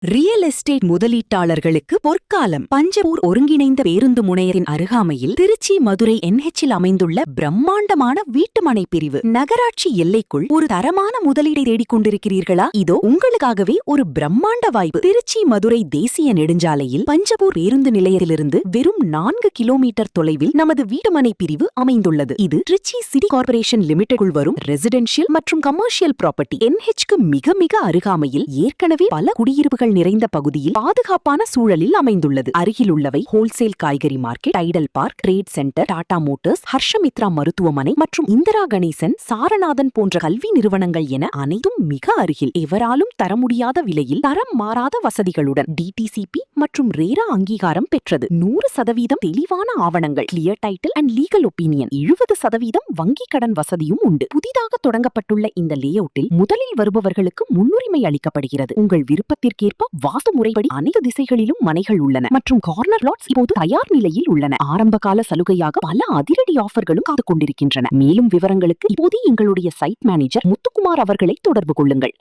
Real estate முதலீட்டாளர்களுக்கு பொற்காலம். பஞ்சப்பூர் ஒருங்கிணைந்த பேருந்து முனையத்தின் அருகாமையில் திருச்சி மதுரை NH-ல் அமைந்துள்ள பிரம்மாண்டமான வீட்டுமனை பிரிவு. நகராட்சி எல்லைக்குள் ஒரு தரமான முதலீடை தேடிக் கொண்டிருக்கிறீர்களா? இதோ உங்களுக்காகவே ஒரு பிரம்மாண்ட வாய்ப்பு. திருச்சி மதுரை தேசிய நெடுஞ்சாலையில் பஞ்சப்பூர் பேருந்து நிலையத்திலிருந்து வெறும் 4 கிலோமீட்டர் தொலைவில் நமது வீட்டுமனை பிரிவு அமைந்துள்ளது. இது திருச்சி சிட்டி கார்ப்பரேஷன் லிமிடெட் வரும் ரெசிடென்ஷியல் மற்றும் கமர்ஷியல் ப்ராப்பர்ட்டி. NH-க்கு மிக மிக அருகாமையில் ஏற்கனவே பல குடியிருப்புகள் நிறைந்த பகுதியில் பாதுகாப்பான சூழலில் அமைந்துள்ளது. அருகில் உள்ளவை ஹோல்சேல் காய்கறி market, Tidel park, trade centre, Tata motors, Harshamitra மருத்துவமனை மற்றும் இந்திரா கணேசன், சாரநாதன் போன்ற கல்வி நிறுவனங்கள் என அனைத்தும் மிக அருகில். எவராலும் தர முடியாத விலையில் தரம் மாறாத வசதிகளுடன் DTCP மற்றும் ரேரா அங்கீகாரம் பெற்றது. 100% தெளிவான ஆவணங்கள், clear title and legal opinion, 70% வங்கி கடன் வசதியும் உண்டு. புதிதாக தொடங்கப்பட்டுள்ள இந்த லேஅவுட்டில் முதலில் வருபவர்களுக்கு முன்னுரிமை அளிக்கப்படுகிறது. உங்கள் விருப்பத்திற்கேற்ப வாஸ்து முறைப்படி அனைத்து திசைகளிலும் மனைகள் உள்ளன மற்றும் கார்னர் லாட்ஸ் இப்போது தயார் நிலையில் உள்ளன. ஆரம்ப கால சலுகையாக பல அதிரடி ஆஃபர்களும் காத்துக் கொண்டிருக்கின்றன. மேலும் விவரங்களுக்கு இப்போதே எங்களுடைய சைட் மேனேஜர் முத்துக்குமார் அவர்களை தொடர்பு கொள்ளுங்கள்.